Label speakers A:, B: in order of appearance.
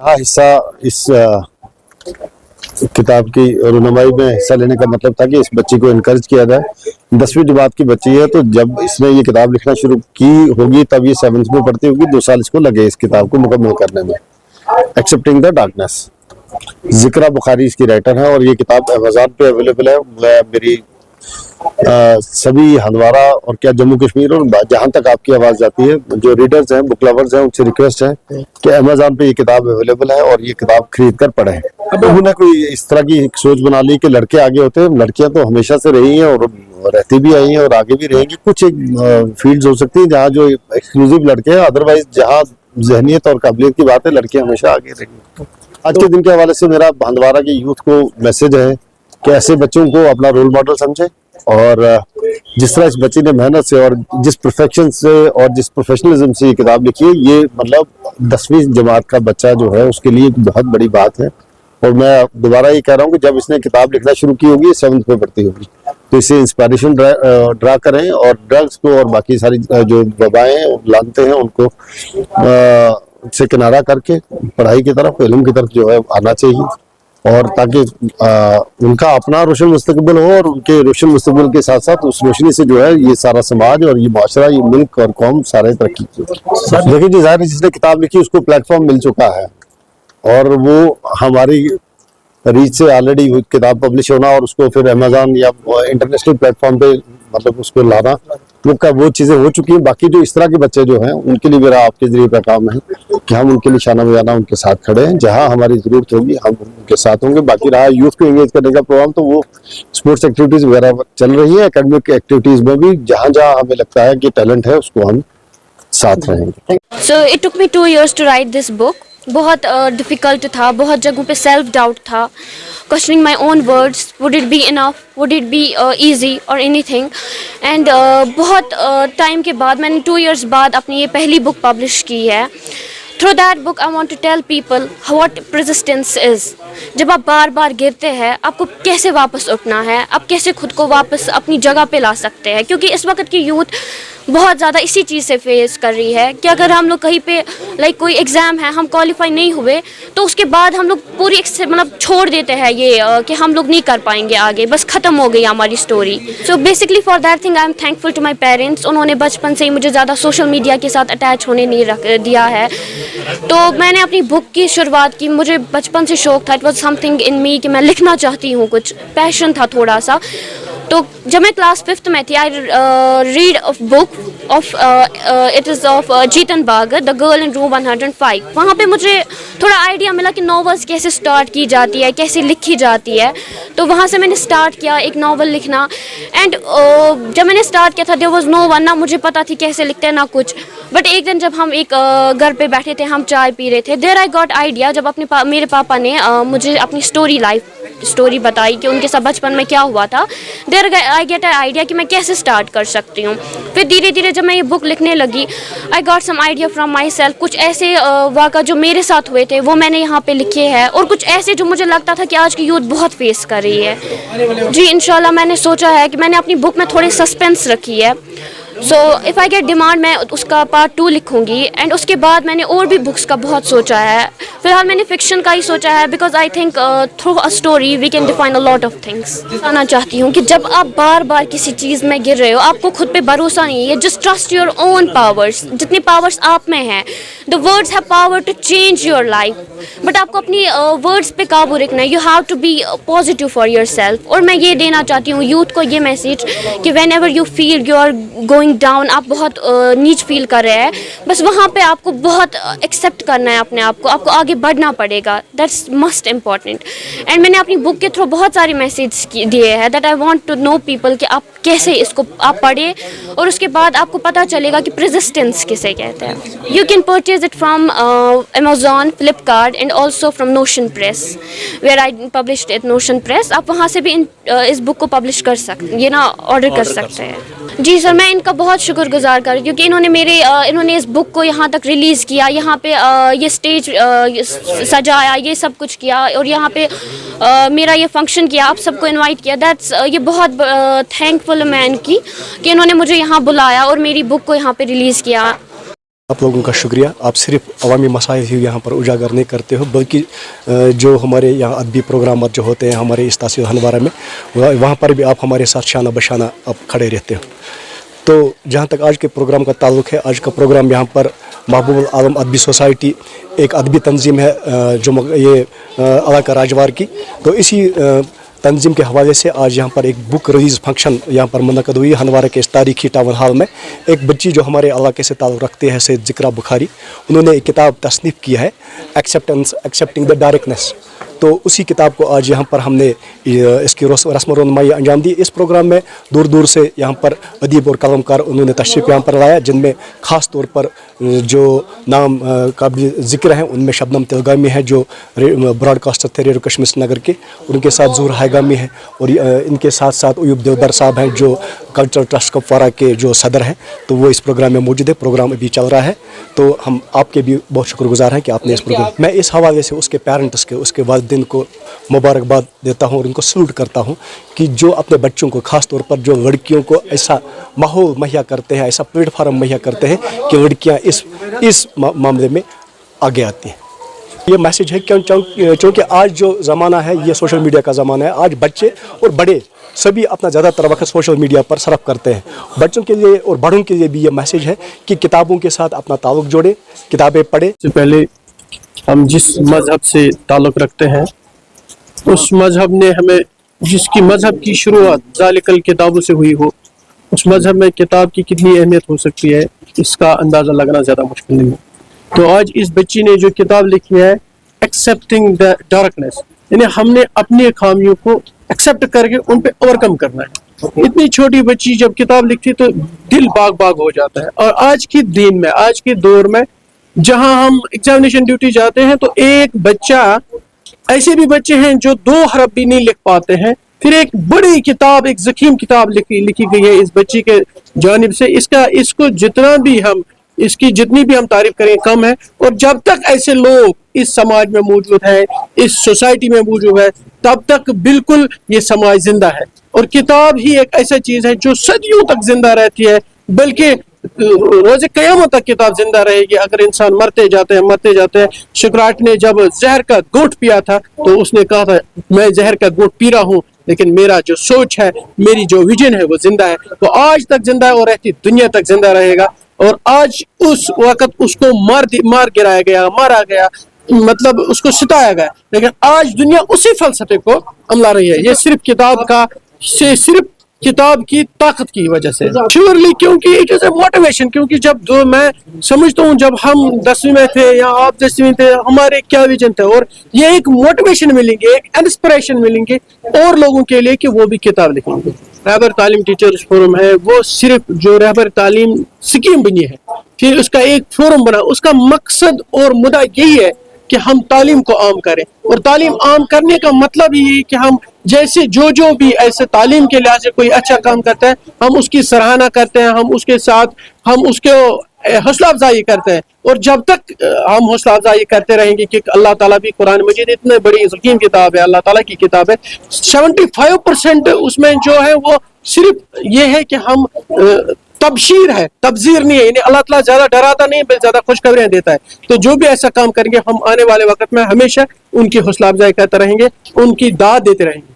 A: हाँ, हिस्सा इस किताब की रुनमाई में हिस्सा लेने का मतलब था कि इस बच्ची को इनकरेज किया जाए। 10वीं जमात की बच्ची है, तो जब इसने ये किताब लिखना शुरू की होगी तब ये 7th में पढ़ती होगी। 2 साल इसको लगे इस किताब को मुकम्मल करने में। एक्सेप्टिंग द डार्कनेस, जिक्रा बुखारी इसकी राइटर है और ये किताब अमेज़न पे अवेलेबल है। मेरी सभी हंदवारा और क्या जम्मू कश्मीर और जहां तक आपकी आवाज जाती है, जो रीडर्स हैं, बुक लवर्स हैं, उनसे रिक्वेस्ट है कि अमेज़न पे ये किताब अवेलेबल है और ये किताब खरीद कर पढ़ें। अब उन्होंने कोई इस तरह की एक सोच बना ली कि लड़के आगे होते हैं। लड़कियां तो हमेशा से रही हैं और रहती भी आई हैं और आगे भी रहेंगी। कुछ एक फील्ड्स हो सकती हैं जहाँ जो एक्सक्लूसिव लड़के हैं, अदरवाइज जहाँ जहनियत और काबिलियत की बात है, लड़कियां हमेशा आगे रहेंगी। आज के दिन के हवाले से मेरा हंदवारा के यूथ को मैसेज है कि ऐसे बच्चों को अपना रोल मॉडल समझे और जिस तरह इस बच्ची ने मेहनत से और जिस परफेक्शन से और जिस प्रोफेशनलिज्म से ये किताब लिखी है, ये मतलब 10वीं जमात का बच्चा जो है उसके लिए बहुत बड़ी बात है। और मैं दोबारा ये कह रहा हूँ कि जब इसने किताब लिखना शुरू की होगी, 7th में पढ़ती होगी, तो इससे इंस्पिरेशन ड्रा करें और ड्रग्स को और बाकी सारी जो वबाएं लानते हैं उनको से किनारा करके पढ़ाई की तरफ, इल्म की तरफ जो है आना चाहिए, और ताकि उनका अपना रोशन मुस्तकबिल हो और उनके रोशन मुस्तकबिल के साथ साथ उस रोशनी से जो है ये सारा समाज और ये माशरा, ये मुल्क और कौम सारे तरक्की देखिए जी। ज़ाहिर है जिसने किताब लिखी उसको प्लेटफॉर्म मिल चुका है और वो हमारी रीच से ऑलरेडी किताब पब्लिश होना और उसको फिर अमेज़न या इंटरनेशनल प्लेटफॉर्म पे मतलब उसको लाना, वो चीज़ें हो चुकी हैं। बाकी जो इस तरह के बच्चे जो हैं उनके लिए मेरा आपके जरिए पैगाम है कि हम उनके लिए शाना बयाना उनके साथ खड़े हैं। जहां हमारी जरूरत होगी हम उनके साथ होंगे। बाकी रहा यूथ को एंगेज करने का प्रोग्राम, तो वो स्पोर्ट्स एक्टिविटीज वगैरह चल रही है। एकेडमिक एक्टिविटीज में भी जहां जहां हमें लगता है कि टैलेंट है उसको हम साथ रहेंगे।
B: So it took me 2 years to write this book. बहुत डिफ़िकल्ट था, बहुत जगहों पे सेल्फ डाउट था, questioning my own words, would it be enough, would it be easy और एनीथिंग। एंड बहुत टाइम के बाद मैंने 2 years बाद अपनी ये पहली बुक पब्लिश की है। Through that book I want to tell people what persistence is. जब आप बार बार गिरते हैं, आपको कैसे वापस उठना है, आप कैसे खुद को वापस अपनी जगह पे ला सकते हैं। क्योंकि इस वक्त की यूथ बहुत ज़्यादा इसी चीज़ से फेस कर रही है कि अगर हम लोग कहीं पे लाइक कोई एग्ज़ाम है, हम क्वालिफाई नहीं हुए, तो उसके बाद हम लोग पूरी मतलब छोड़ देते हैं ये कि हम लोग नहीं कर पाएंगे आगे, बस ख़त्म हो गई हमारी story. So basically for that thing I am thankful to my parents. उन्होंने बचपन से ही मुझे ज़्यादा सोशल मीडिया के साथ अटैच होने नहीं रख दिया है। तो मैंने अपनी बुक की शुरुआत की, मुझे बचपन से शौक़ था, इट वॉज समथिंग इन मी कि मैं लिखना चाहती हूँ, कुछ पैशन था थोड़ा सा। तो जब मैं क्लास 5th में थी, I read a book of it is of Jitan बागर, द गर्ल इन रूम 105। वहाँ पे मुझे थोड़ा आइडिया मिला कि नॉवेल्स कैसे स्टार्ट की जाती है, कैसे लिखी जाती है। तो वहाँ से मैंने स्टार्ट किया एक नॉवल लिखना। एंड जब मैंने स्टार्ट किया था, देयर वाज नो वन, ना मुझे पता थी कैसे लिखते हैं ना कुछ। बट एक दिन जब हम एक घर पे बैठे थे, हम चाय पी रहे थे, देयर आई गॉट आइडिया। जब मेरे पापा ने मुझे अपनी लाइफ स्टोरी बताई कि उनके साथ बचपन में क्या हुआ था, there I get I idea कि मैं कैसे स्टार्ट कर सकती हूँ। फिर धीरे धीरे जब मैं ये बुक लिखने लगी, I got some idea from myself. कुछ ऐसे वाक़ा जो मेरे साथ हुए थे वो मैंने यहाँ पे लिखे हैं, और कुछ ऐसे जो मुझे लगता था कि आज की यूथ बहुत फेस कर रही है। जी इंशाल्लाह मैंने सोचा है कि मैंने अपनी बुक में थोड़ी सस्पेंस रखी है। So if I get demand मैं उसका पार्ट 2 लिखूँगी। एंड उसके बाद मैंने और भी बुक्स का बहुत सोचा है। फ़िलहाल मैंने फ़िक्शन का ही सोचा है, because I think through a story we can define a lot of things. बताना चाहती हूँ कि जब आप बार बार किसी चीज़ में गिर रहे हो, आपको खुद पे भरोसा नहीं है, just trust your own powers. जितनी पावर्स आप में हैं, the words have power to change your life, but आपको अपनी वर्ड्स पे काबू रखना है। You have to be positive for yourself. और मैं ये देना चाहती हूँ यूथ को ये मैसेज कि whenever you feel you are going down, आप बहुत नीच फील कर रहे हैं, बस वहाँ पे आपको बहुत एक्सेप्ट करना है अपने आप को, आपको आगे बढ़ना पड़ेगा। That's must important. एंड मैंने अपनी बुक के थ्रू बहुत सारे मैसेज दिए हैं that I want to know people कि आप कैसे इसको आप पढ़ें, और उसके बाद आपको पता चलेगा कि परसिस्टेंस किसे कहते हैं। You can purchase it from Amazon, Flipkart and also from Notion Press, where I published at Notion Press. आप वहाँ से भी इस बुक को पब्लिश कर सकते, ये ना ऑर्डर कर सकते हैं। जी सर, मैं इनका बहुत शुक्रगुजार कर, क्योंकि इन्होंने इस बुक को यहाँ तक रिलीज़ किया, यहाँ पे ये स्टेज सजाया, ये सब कुछ किया, और यहाँ पे मेरा ये फंक्शन किया, आप सबको इनवाइट किया। दैट्स ये बहुत थैंकफुल मैं इनकी कि इन्होंने मुझे यहाँ बुलाया और मेरी बुक को यहाँ पे रिलीज़ किया।
C: आप लोगों का शुक्रिया। आप सिर्फ अवामी मसाइल ही यहाँ पर उजागर नहीं करते हो, बल्कि जो हमारे यहाँ अदबी प्रोग्राम जो होते हैं हमारे इस तहसील हंदवारा में, वहाँ पर भी आप हमारे साथ शाना बशाना आप खड़े रहते हो। तो जहाँ तक आज के प्रोग्राम का ताल्लुक़ है, आज का प्रोग्राम यहाँ पर महबूब आलम अदबी सोसाइटी एक अदबी तंजीम है जो ये इलाका राजवार की, तो इसी तंजीम के हवाले से आज यहाँ पर एक बुक रिलीज़ फंक्शन यहाँ पर मुनक़द हुई हंदवारा के इस तारीखी टाउन हॉल में। एक बच्ची जो हमारे इलाके से ताल्लुक़ रखते हैं, सैयद ज़िक्रा बुखारी, उन्होंने एक किताब तसनीफ़ किया है एक्सेप्टिंग द डार्कनेस। तो उसी किताब को आज यहाँ पर हमने इसकी रस्म रनमाई अंजाम दी। इस प्रोग्राम में दूर दूर से यहाँ पर अदीब और कलमकार उन्होंने तशरीफ़ यहाँ पर लाया, जिनमें ख़ास तौर पर जो नाम काबिल ज़िक्र हैं उनमें शबनम तिलगामी है जो ब्रॉडकास्टर थे रेडियो कश्मीर नगर के, उनके साथ ज़ूर हैगामी है, और इनके साथ साथ अयूब दिलबर साहब हैं जो कल्चरल ट्रस्ट कपवारा के जो सदर हैं, तो वो इस प्रोग्राम में मौजूद है। प्रोग्राम अभी चल रहा है, तो हम आपके भी बहुत शुक्रगुजार हैं कि आपने इस प्रोग्राम, मैं इस हवाले से उसके पेरेंट्स के, उसके वालिदैन को मुबारकबाद देता हूँ और उनको सल्यूट करता हूँ कि जो अपने बच्चों को, ख़ास तौर पर जो लड़कियों को ऐसा माहौल मुहैया करते हैं, ऐसा प्लेटफार्म मुहैया करते हैं कि लड़कियाँ इस मामले में आगे आती हैं। ये मैसेज है क्योंकि आज जो ज़माना है ये सोशल मीडिया का ज़माना है। आज बच्चे और बड़े सभी अपना ज़्यादातर वक्त सोशल मीडिया पर सर्फ करते हैं। बच्चों के लिए और बड़ों के लिए भी ये मैसेज है कि किताबों के साथ अपना ताल्लुक़ जोड़ें, किताबें पढ़ें।
D: से पहले हम जिस मज़हब से ताल्लुक़ रखते हैं उस मज़हब ने हमें, जिसकी मज़हब की शुरुआत ज़ालिकल किताबों से हुई हो, उस मज़हब में किताब की कितनी अहमियत हो सकती है इसका अंदाज़ा लगना ज़्यादा मुश्किल नहीं है। तो आज इस बच्ची ने जो किताब लिखी है एक्सेप्टिंग द डार्कनेस, यानी हमने अपनी खामियों को एक्सेप्ट करके उन पे ओवरकम करना है। इतनी छोटी बच्ची जब किताब लिखती तो दिल बाग बाग हो जाता है। और आज के दिन में, आज के दौर में जहां हम एग्जामिनेशन ड्यूटी जाते हैं तो एक बच्चा, ऐसे भी बच्चे हैं जो 2 हरफ भी नहीं लिख पाते हैं, फिर एक बड़ी किताब, एक ज़ख़ीम किताब लिखी गई है इस बच्ची के जानिब से। इसको जितना भी हम, इसकी जितनी भी हम तारीफ करें कम है। और जब तक ऐसे लोग इस समाज में मौजूद है, इस सोसाइटी में मौजूद है, तब तक बिल्कुल ये समाज जिंदा है। और किताब ही एक ऐसा चीज है जो सदियों तक जिंदा रहती है, बल्कि रोज़े क़यामत तक किताब जिंदा रहेगी। अगर इंसान मरते जाते हैं। सुकरात ने जब जहर का घूंट पिया था तो उसने कहा था मैं जहर का घूंट पी रहा हूँ, लेकिन मेरा जो सोच है, मेरी जो विजन है वो जिंदा है। वो आज तक जिंदा है और रहती दुनिया तक जिंदा रहेगा। और आज उस वक्त उसको मारा गया, मतलब उसको सिताया गया, लेकिन आज दुनिया उसी फलसफे को अपना रही है। ये सिर्फ किताब की ताकत की वजह से श्योरली, क्योंकि इट इज ए मोटिवेशन। क्योंकि मैं समझता हूँ जब हम 10वीं में थे या आप 10वीं में थे, हमारे क्या विजन थे, और ये एक मोटिवेशन मिलेंगे, एक इंस्पिरेशन मिलेंगे और लोगों के लिए कि वो भी किताब लिखेंगे। रहबर तालीम टीचर्स फोरम है, वो सिर्फ जो रहबर तालीम स्कीम बनी है, फिर उसका एक फोरम बना, उसका मकसद और मुद्दा यही है कि हम तालीम को आम करें। और तालीम आम करने का मतलब ये है कि हम जैसे जो भी ऐसे तालीम के लिहाज से कोई अच्छा काम करता है, हम उसकी सराहना करते हैं, हम उसके साथ हम उसको हौसला अफजाई करते हैं। और जब तक हम हौसला अफजाई करते रहेंगे कि अल्लाह ताला भी कुरान मजीद इतने बड़ी हकीम किताब है, अल्लाह ताला की किताब है, 75% उसमें जो है वो सिर्फ ये है कि हम तबशीर है, तबजीर नहीं है। यानी अल्लाह ताला ज्यादा डराता नहीं, बल्कि ज्यादा खुशखबरियां देता है। तो जो भी ऐसा काम करेंगे, हम आने वाले वक्त में हमेशा उनकी हौसला अफजाई करते रहेंगे, उनकी दाद देते रहेंगे।